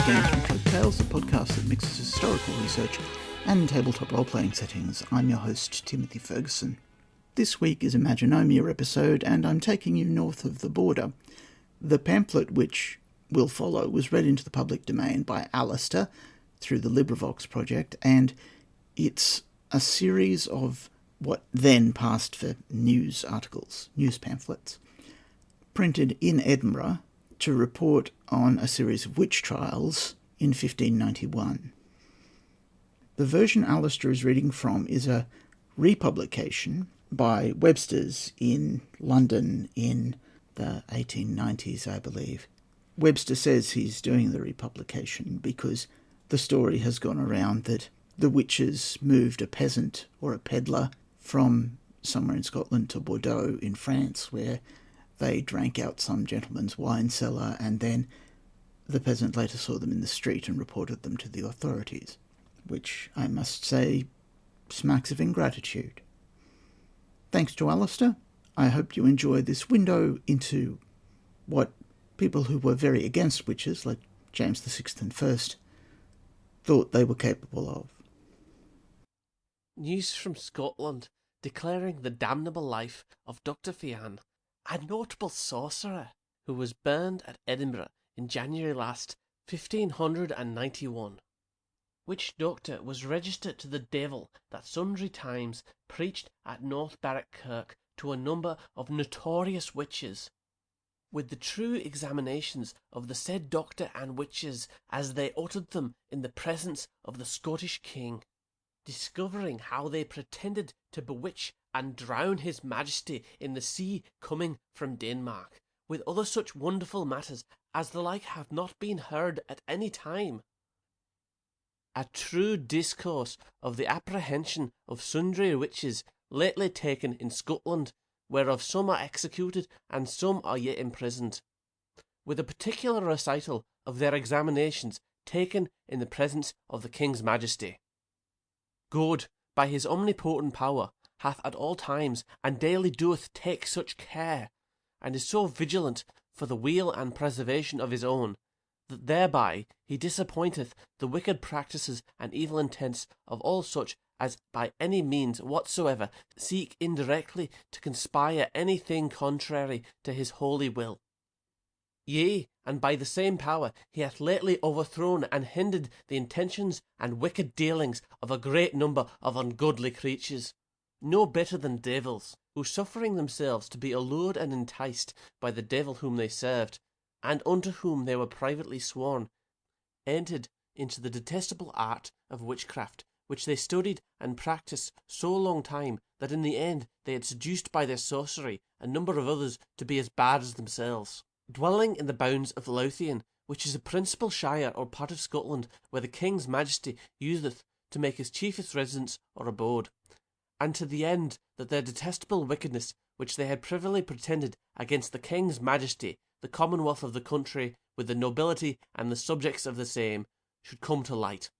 Games from Folk Tales, the podcast that mixes historical research and tabletop role-playing settings. I'm your host, Timothy Ferguson. This week is a Magonomia episode, and I'm taking you north of the border. The pamphlet which will follow was read into the public domain by Alistair through the LibriVox project, and it's a series of what then passed for news articles, news pamphlets, printed in Edinburgh to report on a series of witch trials in 1591. The version Alistair is reading from is a republication by Webster's in London in the 1890s, I believe. Webster says he's doing the republication because the story has gone around that the witches moved a peasant or a peddler from somewhere in Scotland to Bordeaux in France, where they drank out some gentleman's wine cellar, and then the peasant later saw them in the street and reported them to the authorities, which I must say smacks of ingratitude. Thanks to Alistair. I hope you enjoy this window into what people who were very against witches, like James VI and First, thought they were capable of. News from Scotland declaring the damnable life of Dr. Fian, a notable sorcerer who was burned at Edinburgh in January last 1591, which doctor was registered to the devil that sundry times preached at North Barrack Kirk to a number of notorious witches, with the true examinations of the said doctor and witches as they uttered them in the presence of the Scottish king, discovering how they pretended to bewitch and drown his majesty in the sea coming from Denmark, with other such wonderful matters as the like have not been heard at any time. A true discourse of the apprehension of sundry witches lately taken in Scotland, whereof some are executed and some are yet imprisoned, with a particular recital of their examinations taken in the presence of the King's Majesty. God, by his omnipotent power, hath at all times and daily doeth take such care, and is so vigilant for the weal and preservation of his own, that thereby he disappointeth the wicked practices and evil intents of all such as by any means whatsoever seek indirectly to conspire any thing contrary to his holy will. Yea, and by the same power he hath lately overthrown and hindered the intentions and wicked dealings of a great number of ungodly creatures, no better than devils, who suffering themselves to be allured and enticed by the devil whom they served, and unto whom they were privately sworn, entered into the detestable art of witchcraft, which they studied and practised so long time that in the end they had seduced by their sorcery a number of others to be as bad as themselves. Dwelling in the bounds of Lothian, which is a principal shire or part of Scotland where the King's Majesty useth to make his chiefest residence or abode, and to the end that their detestable wickedness, which they had privily pretended against the King's Majesty, the commonwealth of the country, with the nobility and the subjects of the same, should come to light.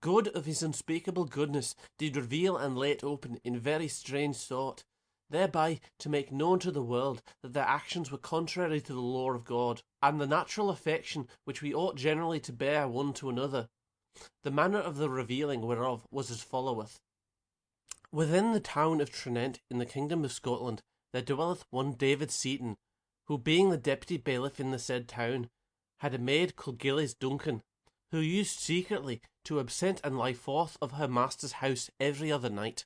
God of his unspeakable goodness did reveal and lay it open in very strange sort, thereby to make known to the world that their actions were contrary to the law of God, and the natural affection which we ought generally to bear one to another. The manner of the revealing whereof was as followeth. Within the town of Tranent in the kingdom of Scotland there dwelleth one David Seaton, who being the deputy bailiff in the said town, had a maid called Gillies Duncan, who used secretly to absent and lie forth of her master's house every other night.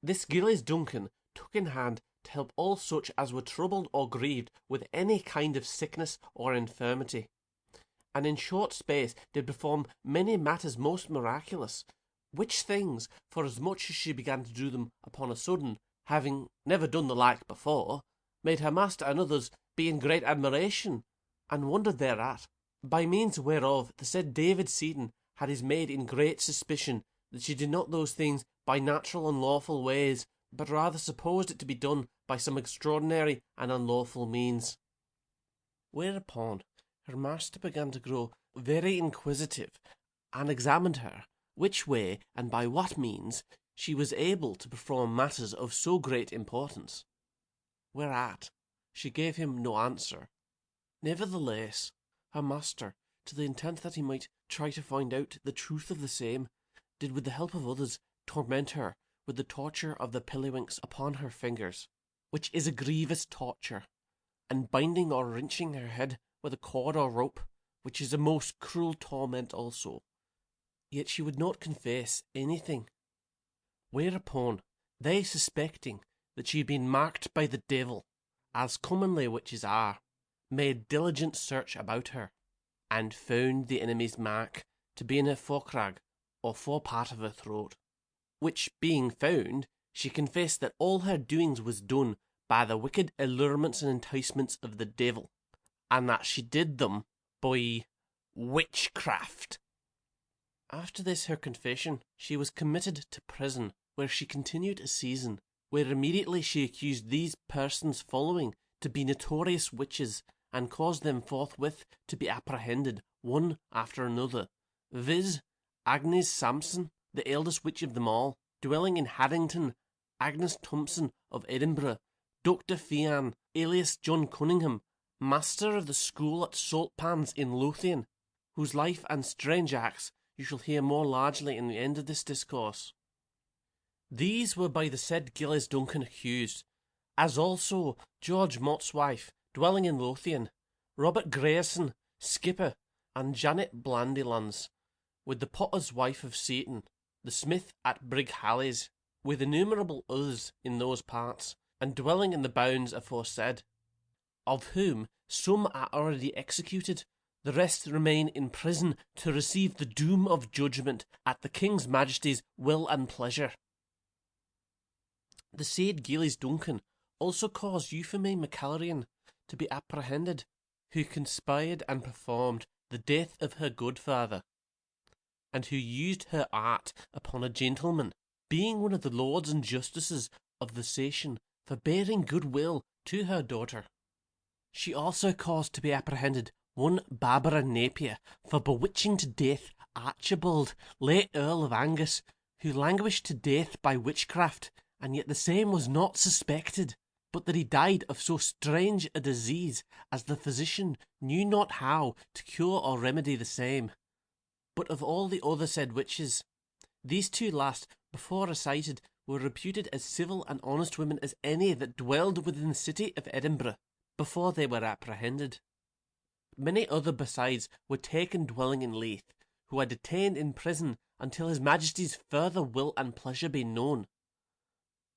This Gillies Duncan took in hand to help all such as were troubled or grieved with any kind of sickness or infirmity, and in short space did perform many matters most miraculous, which things, forasmuch as she began to do them upon a sudden, having never done the like before, made her master and others be in great admiration, and wondered thereat, by means whereof the said David Seaton had his maid in great suspicion that she did not those things by natural and lawful ways, but rather supposed it to be done by some extraordinary and unlawful means. Whereupon her master began to grow very inquisitive, and examined her, which way and by what means she was able to perform matters of so great importance. Whereat she gave him no answer. Nevertheless, her master, to the intent that he might try to find out the truth of the same, did with the help of others torment her with the torture of the pillywinks upon her fingers, which is a grievous torture, and binding or wrenching her head with a cord or rope, which is a most cruel torment also. Yet she would not confess anything. Whereupon, they suspecting that she had been marked by the devil, as commonly witches are, made diligent search about her, and found the enemy's mark to be in her forkrag, or forepart of her throat, which being found, she confessed that all her doings was done by the wicked allurements and enticements of the devil, and that she did them by witchcraft. After this her confession, she was committed to prison, where she continued a season, where immediately she accused these persons following to be notorious witches, and caused them forthwith to be apprehended, one after another, viz. Agnes Sampson, the eldest witch of them all, dwelling in Haddington, Agnes Thompson of Edinburgh, Dr. Fian, alias John Cunningham, master of the school at Saltpans in Lothian, whose life and strange acts you shall hear more largely in the end of this discourse. These were by the said Gilles Duncan accused, as also George Mott's wife, dwelling in Lothian, Robert Grayson, skipper, and Janet Blandylands, with the potter's wife of Satan, the smith at Brighallies, with innumerable others in those parts, and dwelling in the bounds aforesaid, of whom some are already executed, the rest remain in prison to receive the doom of judgment at the King's Majesty's will and pleasure. The said Gilles Duncan also caused Euphemie McAlarian to be apprehended, who conspired and performed the death of her good father, and who used her art upon a gentleman, being one of the lords and justices of the session, for bearing goodwill to her daughter. She also caused to be apprehended one Barbara Napier for bewitching to death Archibald, late Earl of Angus, who languished to death by witchcraft, and yet the same was not suspected, but that he died of so strange a disease as the physician knew not how to cure or remedy the same. But of all the other said witches, these two last, before recited, were reputed as civil and honest women as any that dwelled within the city of Edinburgh, before they were apprehended. Many other besides were taken dwelling in Leith, who are detained in prison until his Majesty's further will and pleasure be known,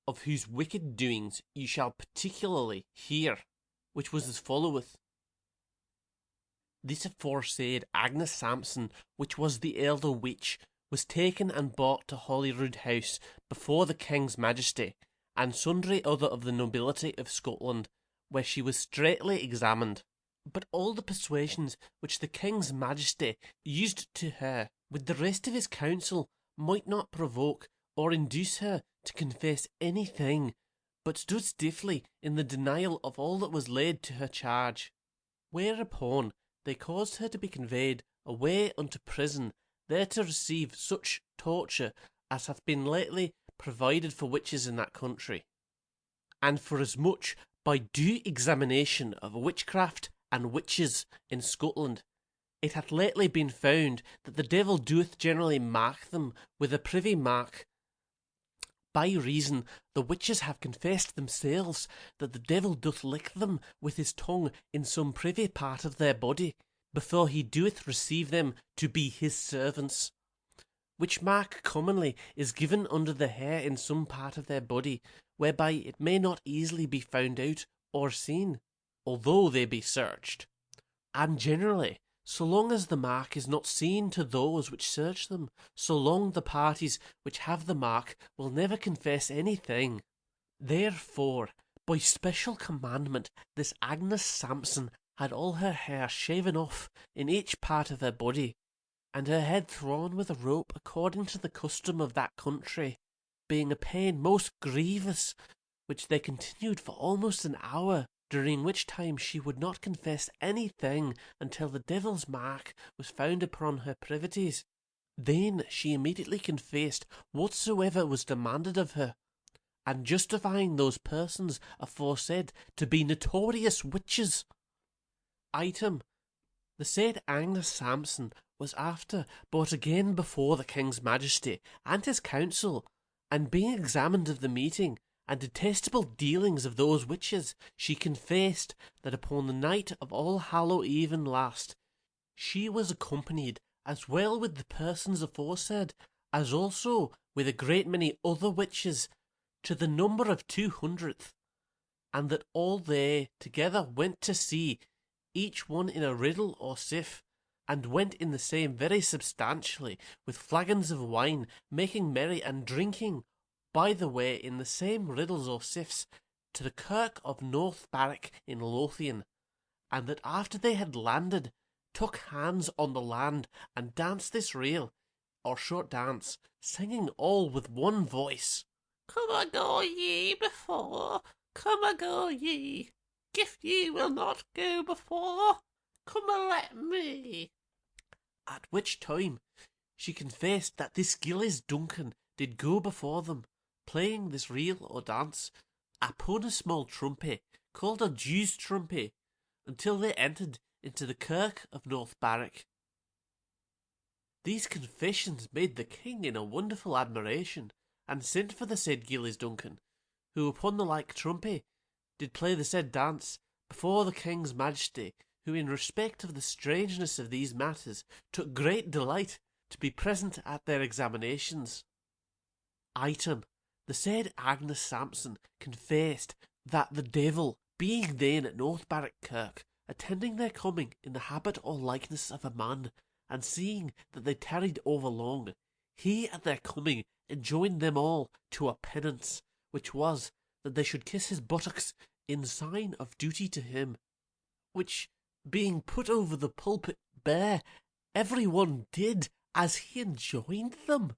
of whose wicked doings you shall particularly hear, which was as followeth. This aforesaid Agnes Sampson, which was the elder witch, was taken and brought to Holyrood House before the King's Majesty, and sundry other of the nobility of Scotland, where she was straitly examined. But all the persuasions which the King's Majesty used to her, with the rest of his council, might not provoke or induce her to confess anything, but stood stiffly in the denial of all that was laid to her charge. Whereupon they caused her to be conveyed away unto prison, there to receive such torture as hath been lately provided for witches in that country. And forasmuch by due examination of witchcraft and witches in Scotland, it hath lately been found that the devil doeth generally mark them with a privy mark, by reason the witches have confessed themselves that the devil doth lick them with his tongue in some privy part of their body, before he doeth receive them to be his servants, which mark commonly is given under the hair in some part of their body, whereby it may not easily be found out or seen, although they be searched. And generally, so long as the mark is not seen to those which search them, so long the parties which have the mark will never confess anything. Therefore, by special commandment, this Agnes Sampson had all her hair shaven off in each part of her body, and her head thrown with a rope according to the custom of that country, being a pain most grievous, which they continued for almost an hour, during which time she would not confess anything until the devil's mark was found upon her privities. Then she immediately confessed whatsoever was demanded of her, and justifying those persons aforesaid to be notorious witches. Item, The said Agnes Sampson was after brought again before the king's majesty and his council, and being examined of the meeting and detestable dealings of those witches, she confessed that upon the night of All Hallow Even last she was accompanied as well with the persons aforesaid as also with a great many other witches, to the number of 200, and that all they together went to sea, each one in a riddle or sif, and went in the same very substantially, with flagons of wine, making merry and drinking by the way in the same riddles or sifs, to the kirk of North Barrack in Lothian, and that after they had landed, took hands on the land, and danced this reel, or short dance, singing all with one voice, "Come a go ye before, come a go ye, if ye will not go before, come a let me." At which time she confessed that this Gillies Duncan did go before them, playing this reel or dance upon a small trumpet, called a Jew's trumpet, until they entered into the kirk of North Barrack. These confessions made the king in a wonderful admiration, and sent for the said Gillies Duncan, who upon the like trumpet did play the said dance before the king's majesty, who in respect of the strangeness of these matters took great delight to be present at their examinations. Item, the said Agnes Sampson confessed that the devil, being then at North Barrack Kirk, attending their coming in the habit or likeness of a man, and seeing that they tarried over long, he at their coming enjoined them all to a penance, which was that they should kiss his buttocks in sign of duty to him, which being put over the pulpit bare, every one did as he enjoined them.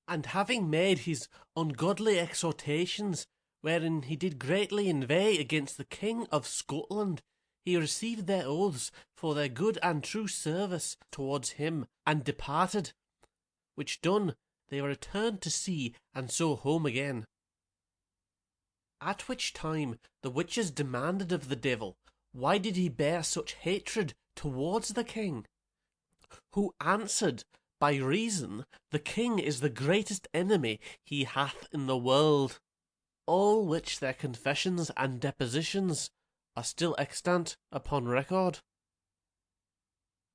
And having made his ungodly exhortations, wherein he did greatly inveigh against the King of Scotland, he received their oaths for their good and true service towards him, and departed, which done, they returned to sea, and so home again. At which time the witches demanded of the devil, why did he bear such hatred towards the king? Who answered, by reason the king is the greatest enemy he hath in the world. All which their confessions and depositions are still extant upon record.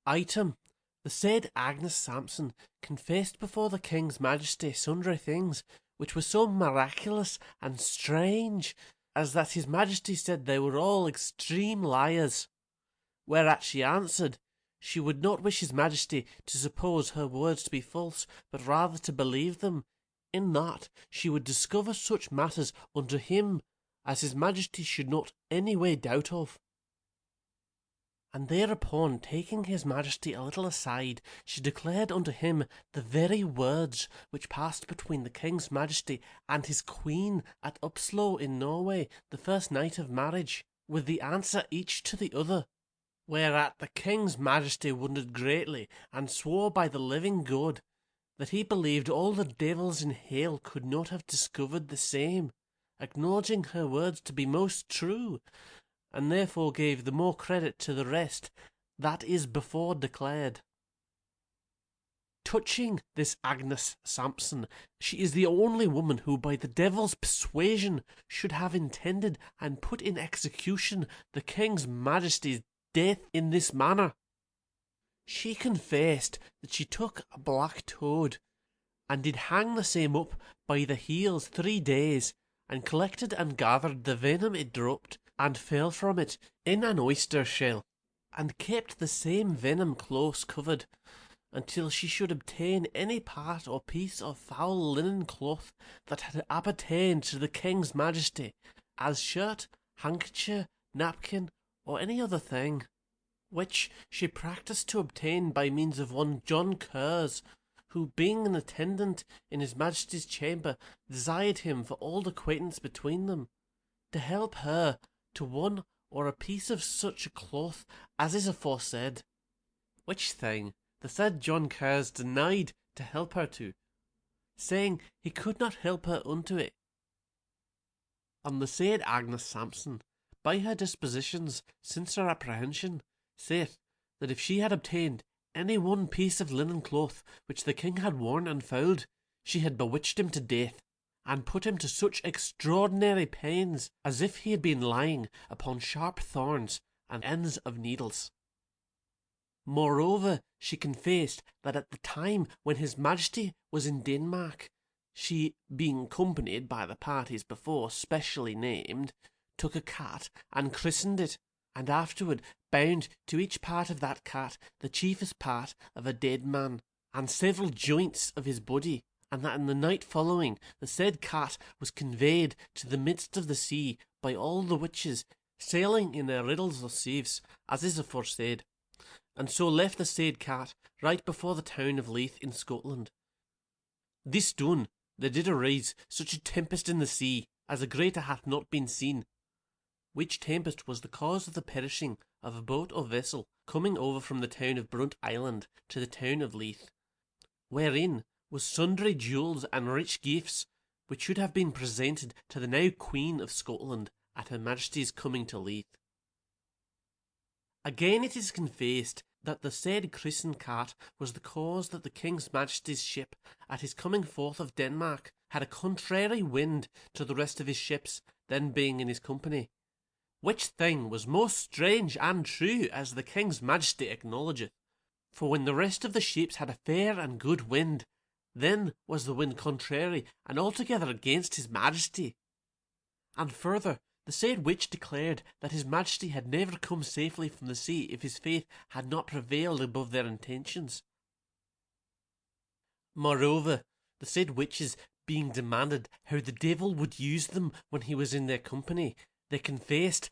Item, the said Agnes Sampson confessed before the king's majesty sundry things which were so miraculous and strange, as that his majesty said they were all extreme liars. Whereat she answered, she would not wish his majesty to suppose her words to be false, but rather to believe them, in that she would discover such matters unto him as his majesty should not any way doubt of. And thereupon, taking his majesty a little aside, she declared unto him the very words which passed between the king's majesty and his queen at Upslo in Norway the first night of marriage, with the answer each to the other. Whereat the king's majesty wondered greatly, and swore by the living God that he believed all the devils in hell could not have discovered the same, acknowledging her words to be most true, and therefore gave the more credit to the rest that is before declared. Touching this Agnes Sampson, she is the only woman who by the devil's persuasion should have intended and put in execution the king's majesty's death in this manner. She confessed that she took a black toad, and did hang the same up by the heels 3 days, and collected and gathered the venom it dropped, and fell from it in an oyster shell, and kept the same venom close covered, until she should obtain any part or piece of foul linen cloth that had appertained to the king's majesty, as shirt, handkerchief, napkin, or any other thing, which she practised to obtain by means of one John Kerrs, who, being an attendant in his majesty's chamber, desired him, for old acquaintance between them, to help her to one or a piece of such a cloth as is aforesaid, which thing the said John Kerrs denied to help her to, saying he could not help her unto it. And the said Agnes Sampson, by her dispositions since her apprehension, saith that if she had obtained any one piece of linen cloth which the king had worn and fouled, she had bewitched him to death, and put him to such extraordinary pains as if he had been lying upon sharp thorns and ends of needles. Moreover, she confessed that at the time when his Majesty was in Denmark, she, being accompanied by the parties before specially named, took a cat and christened it, and afterward bound to each part of that cat the chiefest part of a dead man, and several joints of his body, and that in the night following the said cat was conveyed to the midst of the sea by all the witches sailing in their riddles or sieves, as is aforesaid, and so left the said cat right before the town of Leith in Scotland. This done, there did arise such a tempest in the sea as a greater hath not been seen, which tempest was the cause of the perishing of a boat or vessel coming over from the town of Brunt Island to the town of Leith, wherein was sundry jewels and rich gifts, which should have been presented to the now Queen of Scotland at her Majesty's coming to Leith. Again it is confessed that the said christened cat was the cause that the King's Majesty's ship, at his coming forth of Denmark, had a contrary wind to the rest of his ships, then being in his company, which thing was most strange and true, as the King's Majesty acknowledgeth. For when the rest of the ships had a fair and good wind, then was the wind contrary and altogether against his Majesty. And further, the said witch declared that his Majesty had never come safely from the sea if his faith had not prevailed above their intentions. Moreover, the said witches being demanded how the devil would use them when he was in their company, they confessed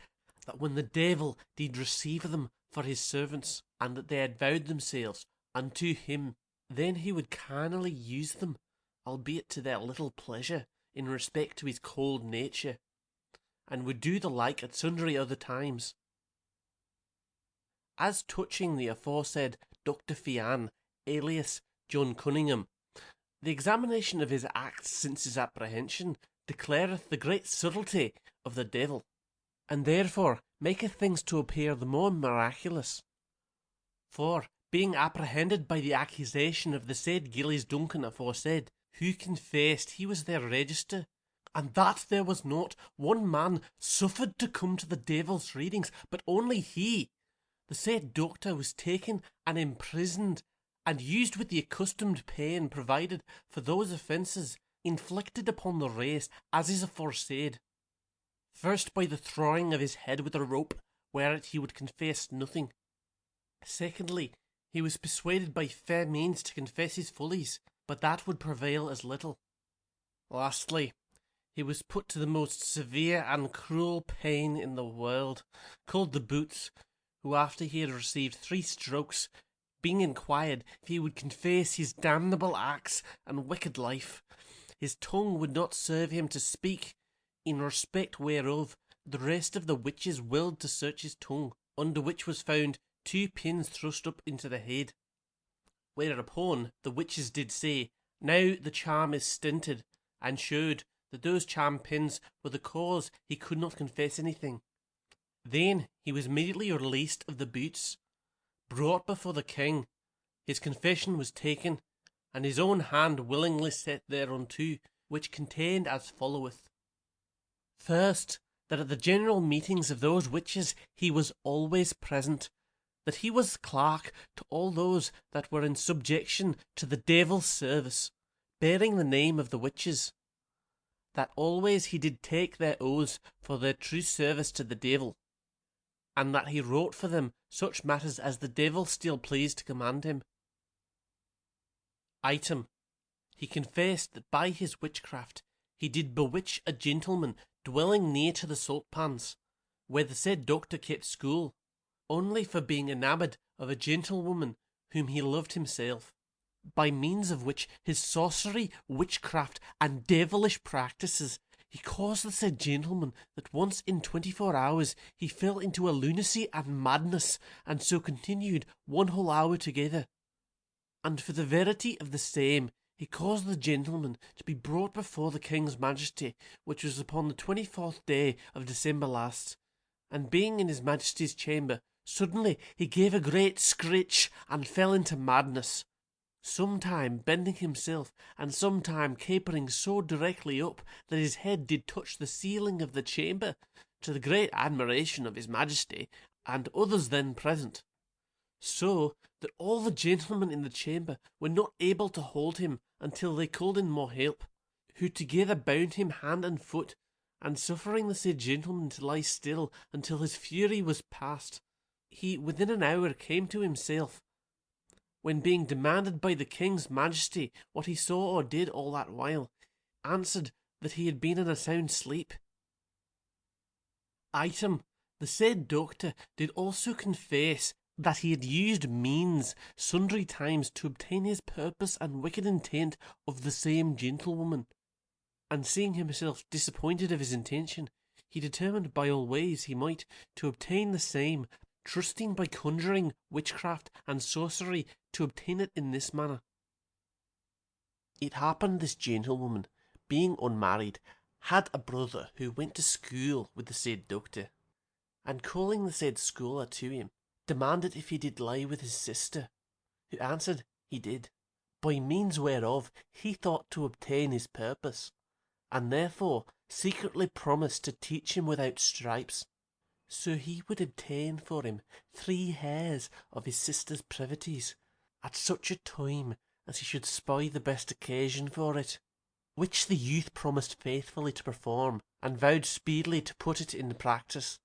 that when the devil did receive them for his servants, and that they had vowed themselves unto him, then he would carnally use them, albeit to their little pleasure, in respect to his cold nature, and would do the like at sundry other times. As touching the aforesaid Dr. Fian, alias John Cunningham, the examination of his acts since his apprehension declareth the great subtlety of the devil, and therefore maketh things to appear the more miraculous. For, being apprehended by the accusation of the said Gillies Duncan aforesaid, who confessed he was their register, and that there was not one man suffered to come to the devil's readings, but only he, the said doctor was taken and imprisoned, and used with the accustomed pain provided for those offences inflicted upon the race, as is aforesaid. First by the throwing of his head with a rope, whereat he would confess nothing. Secondly, he was persuaded by fair means to confess his follies, but that would prevail as little. Lastly, he was put to the most severe and cruel pain in the world, called the boots, who after he had received 3 strokes, being inquired if he would confess his damnable acts and wicked life, his tongue would not serve him to speak, in respect whereof the rest of the witches willed to search his tongue, under which was found 2 pins thrust up into the head. Whereupon the witches did say, now the charm is stinted, and showed that those charm pins were the cause he could not confess anything. Then he was immediately released of the boots, brought before the king, his confession was taken, and his own hand willingly set thereunto, which contained as followeth. First, that at the general meetings of those witches he was always present, that he was clerk to all those that were in subjection to the devil's service, bearing the name of the witches, that always he did take their oaths for their true service to the devil, and that he wrote for them such matters as the devil still pleased to command him. Item, he confessed that by his witchcraft he did bewitch a gentleman dwelling near to the salt pans, where the said doctor kept school, only for being enamoured of a gentlewoman whom he loved himself, by means of which his sorcery, witchcraft, and devilish practices he caused the said gentleman that once in 24 hours he fell into a lunacy and madness, and so continued 1 whole hour together. And for the verity of the same, he caused the gentleman to be brought before the King's Majesty, which was upon the 24th day of December last, and being in his Majesty's chamber, Suddenly he gave a great screech and fell into madness, sometime bending himself, and sometime capering so directly up that his head did touch the ceiling of the chamber, to the great admiration of his Majesty and others then present, so that all the gentlemen in the chamber were not able to hold him until they called in more help, who together bound him hand and foot, and suffering the said gentleman to lie still until his fury was past, he within an hour came to himself, when being demanded by the King's Majesty what he saw or did all that while, answered that he had been in a sound sleep. Item, the said doctor did also confess that he had used means sundry times to obtain his purpose and wicked intent of the same gentlewoman, and seeing himself disappointed of his intention, he determined by all ways he might to obtain the same, trusting by conjuring, witchcraft, and sorcery to obtain it in this manner. It happened this gentlewoman, being unmarried, had a brother who went to school with the said doctor, and calling the said scholar to him, demanded if he did lie with his sister, who answered he did, by means whereof he thought to obtain his purpose, and therefore secretly promised to teach him without stripes, so he would obtain for him 3 hairs of his sister's privities, at such a time as he should spy the best occasion for it, which the youth promised faithfully to perform, and vowed speedily to put it in practice,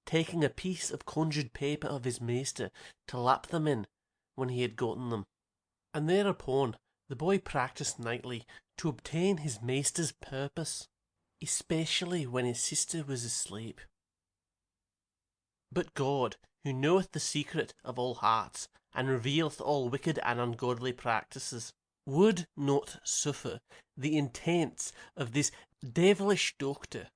taking a piece of conjured paper of his master to lap them in when he had gotten them, and thereupon the boy practised nightly to obtain his master's purpose, especially when his sister was asleep. But God, who knoweth the secret of all hearts, and revealeth all wicked and ungodly practices, would not suffer the intents of this devilish doctor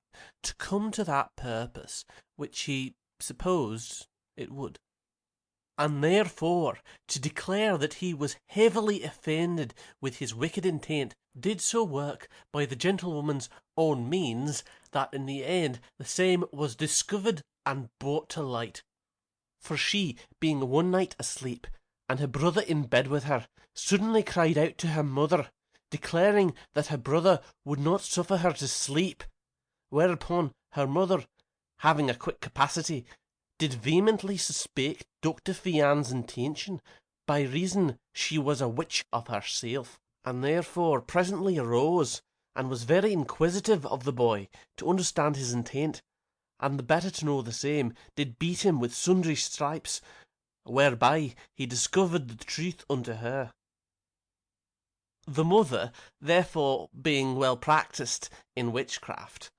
to come to that purpose which he supposed it would, and therefore, to declare that he was heavily offended with his wicked intent, did so work by the gentlewoman's own means, that in the end the same was discovered and brought to light. For she, being one night asleep, and her brother in bed with her, suddenly cried out to her mother, declaring that her brother would not suffer her to sleep, whereupon her mother, having a quick capacity, did vehemently suspect Dr. Fian's intention, by reason she was a witch of herself, and therefore presently arose, and was very inquisitive of the boy, to understand his intent, and the better to know the same, did beat him with sundry stripes, whereby he discovered the truth unto her. The mother, therefore, being well practised in witchcraft,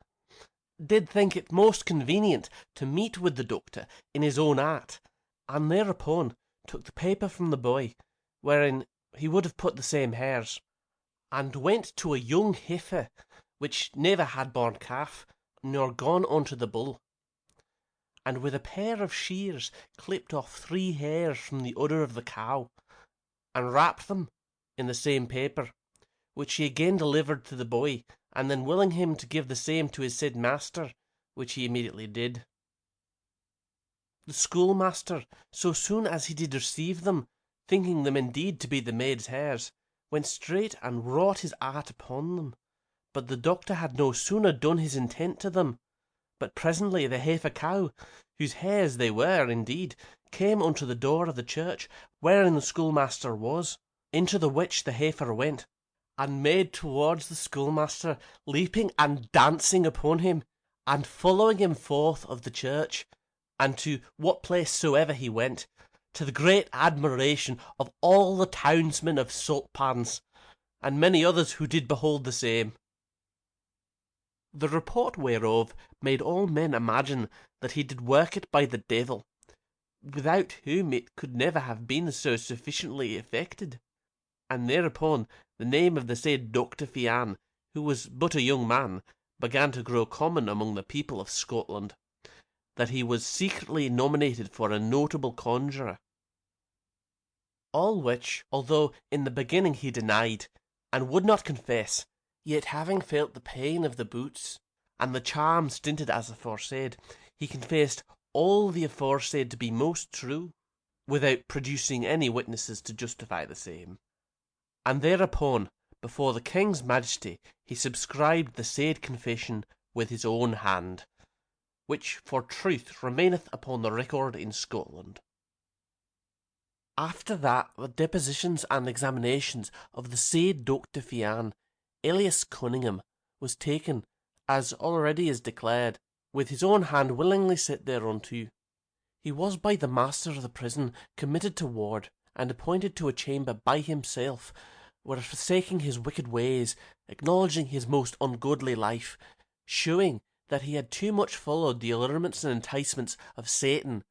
did think it most convenient to meet with the doctor in his own art, and thereupon took the paper from the boy, wherein he would have put the same hairs, and went to a young heifer, which never had borne calf, nor gone unto the bull, and with a pair of shears clipped off 3 hairs from the udder of the cow, and wrapped them in the same paper, which he again delivered to the boy, and then willing him to give the same to his said master, which he immediately did. The schoolmaster, so soon as he did receive them, thinking them indeed to be the maid's hairs, went straight and wrought his art upon them, but the doctor had no sooner done his intent to them, but presently the heifer cow, whose hairs they were indeed, came unto the door of the church wherein the schoolmaster was, into the which the heifer went, and made towards the schoolmaster, leaping and dancing upon him, and following him forth of the church, and to what place soever he went, to the great admiration of all the townsmen of Saltpans, and many others who did behold the same. The report whereof made all men imagine that he did work it by the devil, without whom it could never have been so sufficiently effected, and thereupon the name of the said Dr. Fian, who was but a young man, began to grow common among the people of Scotland, that he was secretly nominated for a notable conjurer. All which, although in the beginning he denied, and would not confess, yet having felt the pain of the boots, and the charm stinted as aforesaid, he confessed all the aforesaid to be most true, without producing any witnesses to justify the same. And thereupon, before the King's Majesty, he subscribed the said confession with his own hand, which for truth remaineth upon the record in Scotland. After that, the depositions and examinations of the said Dr. Fian, alias Cunningham, was taken, as already is declared, with his own hand willingly set thereunto. He was by the master of the prison committed to ward, and appointed to a chamber by himself, where forsaking his wicked ways, acknowledging his most ungodly life, shewing that he had too much followed the allurements and enticements of Satan,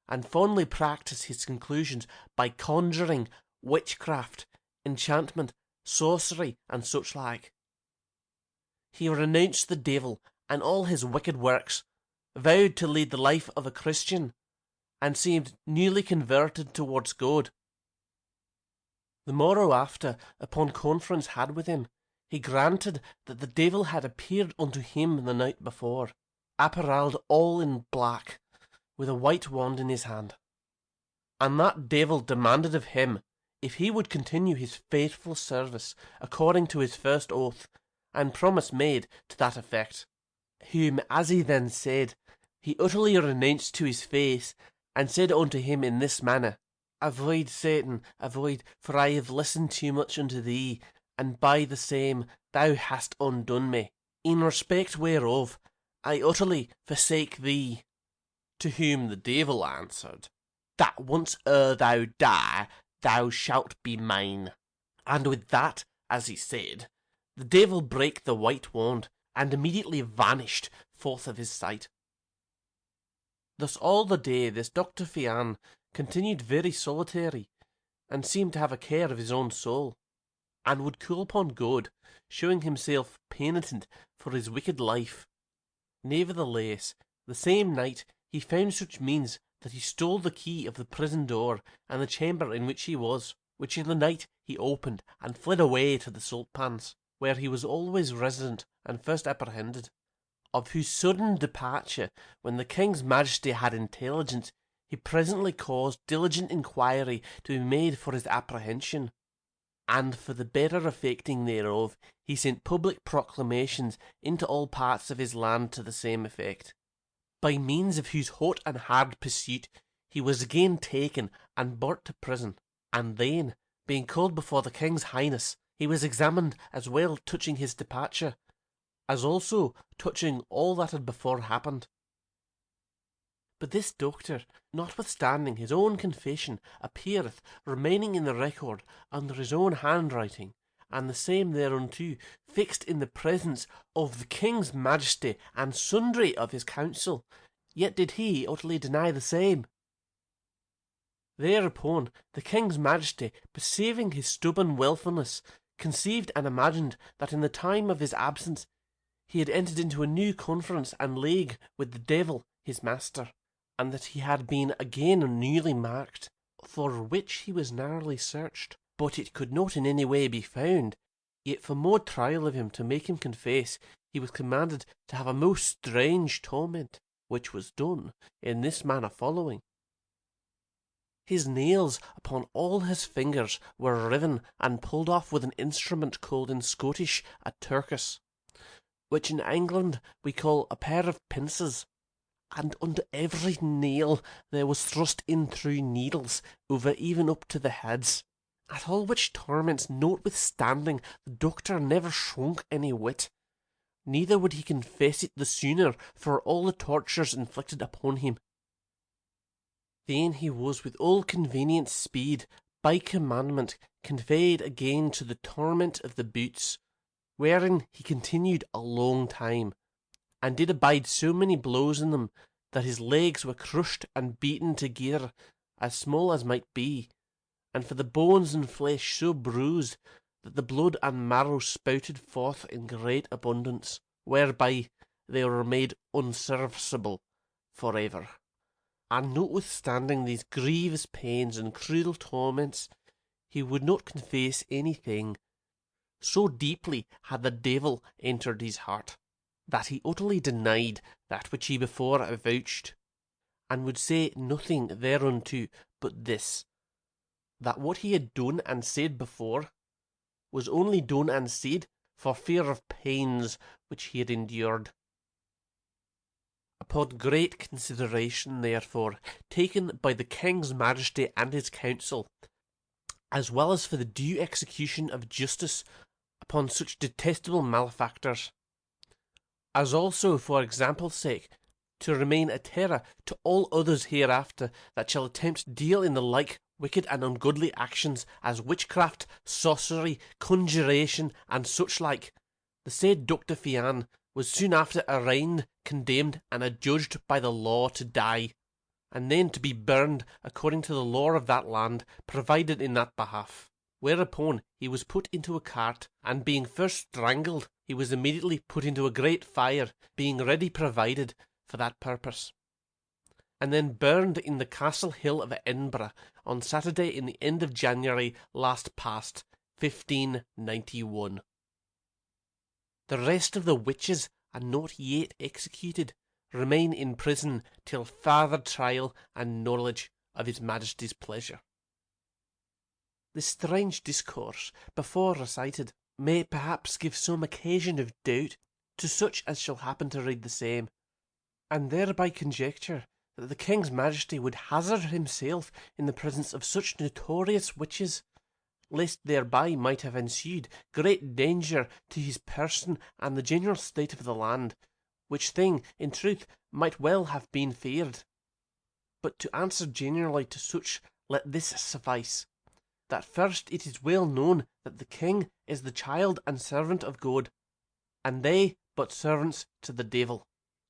and fondly practised his conclusions by conjuring, witchcraft, enchantment, sorcery, and such like. He renounced the devil and all his wicked works, vowed to lead the life of a Christian, and seemed newly converted towards God. The morrow after, upon conference had with him, he granted that the devil had appeared unto him the night before, apparelled all in black, with a white wand in his hand. And that devil demanded of him if he would continue his faithful service according to his first oath, and promise made to that effect, whom, as he then said, he utterly renounced to his face, and said unto him in this manner, Avoid, Satan, avoid, for I have listened too much unto thee, and by the same thou hast undone me, in respect whereof I utterly forsake thee. To whom the devil answered, That once thou die, thou shalt be mine. And with that, as he said, the devil brake the white wand, and immediately vanished forth of his sight. Thus all the day this Dr. Fian continued very solitary, and seemed to have a care of his own soul, and would call upon God, showing himself penitent for his wicked life. Nevertheless, the same night he found such means that he stole the key of the prison door and the chamber in which he was, which in the night he opened, and fled away to the salt pans, where he was always resident and first apprehended, of whose sudden departure, when the King's Majesty had intelligence, he presently caused diligent inquiry to be made for his apprehension, and for the better effecting thereof, he sent public proclamations into all parts of his land to the same effect, by means of whose hot and hard pursuit he was again taken and brought to prison, and then, being called before the King's Highness, he was examined as well touching his departure, as also touching all that had before happened. But this doctor, notwithstanding his own confession, appeareth remaining in the record under his own handwriting, and the same thereunto fixed in the presence of the King's Majesty and sundry of his council, yet did he utterly deny the same. Thereupon the King's Majesty, perceiving his stubborn wilfulness, conceived and imagined that in the time of his absence he had entered into a new conference and league with the devil his master, and that he had been again newly marked, for which he was narrowly searched, but it could not in any way be found. Yet for more trial of him to make him confess, he was commanded to have a most strange torment, which was done in this manner following. His nails upon all his fingers were riven and pulled off with an instrument called in Scottish a turkis, which in England we call a pair of pincers, and under every nail there was thrust in through needles over even up to the heads. At all which torments notwithstanding, the doctor never shrunk any whit, neither would he confess it the sooner for all the tortures inflicted upon him. Then he was with all convenient speed, by commandment, conveyed again to the torment of the boots, wherein he continued a long time, and did abide so many blows in them, that his legs were crushed and beaten together, as small as might be, and for the bones and flesh so bruised, that the blood and marrow spouted forth in great abundance, whereby they were made unserviceable for ever. And notwithstanding these grievous pains and cruel torments, he would not confess anything. So deeply had the devil entered his heart, that he utterly denied that which he before avouched, and would say nothing thereunto but this, that what he had done and said before was only done and said for fear of pains which he had endured. Upon great consideration, therefore, taken by the King's Majesty and his council, as well as for the due execution of justice upon such detestable malefactors, as also for example's sake, to remain a terror to all others hereafter that shall attempt deal in the like wicked and ungodly actions as witchcraft, sorcery, conjuration, and such like, the said Dr. Fian was soon after arraigned, condemned, and adjudged by the law to die, and then to be burned according to the law of that land provided in that behalf. Whereupon he was put into a cart, and being first strangled, he was immediately put into a great fire, being ready provided for that purpose, and then burned in the Castle Hill of Edinburgh on Saturday in the end of January last past, 1591. The rest of the witches are not yet executed, remain in prison till farther trial and knowledge of his Majesty's pleasure. This strange discourse, before recited, may perhaps give some occasion of doubt to such as shall happen to read the same, and thereby conjecture that the King's Majesty would hazard himself in the presence of such notorious witches, lest thereby might have ensued great danger to his person and the general state of the land, which thing, in truth, might well have been feared. But to answer generally to such, let this suffice, that first it is well known that the King is the child and servant of God, and they but servants to the devil.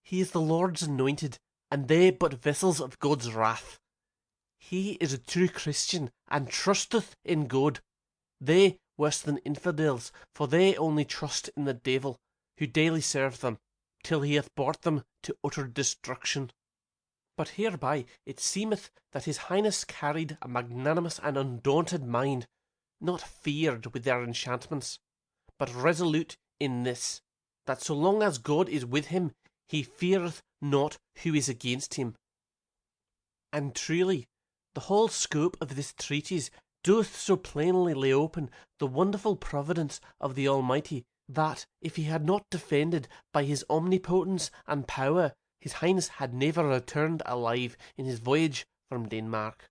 He is the Lord's anointed, and they but vessels of God's wrath. He is a true Christian, and trusteth in God. They worse than infidels, for they only trust in the devil, who daily serve them, till he hath brought them to utter destruction. But hereby it seemeth that his Highness carried a magnanimous and undaunted mind, not feared with their enchantments, but resolute in this, that so long as God is with him, he feareth not who is against him. And truly, the whole scope of this treatise doth so plainly lay open the wonderful providence of the Almighty, that, if he had not defended by his omnipotence and power, his Highness had never returned alive in his voyage from Denmark.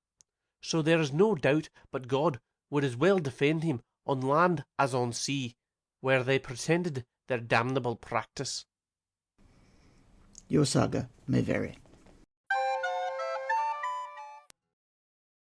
So there is no doubt but God would as well defend him on land as on sea, where they pretended their damnable practice. Your saga may vary.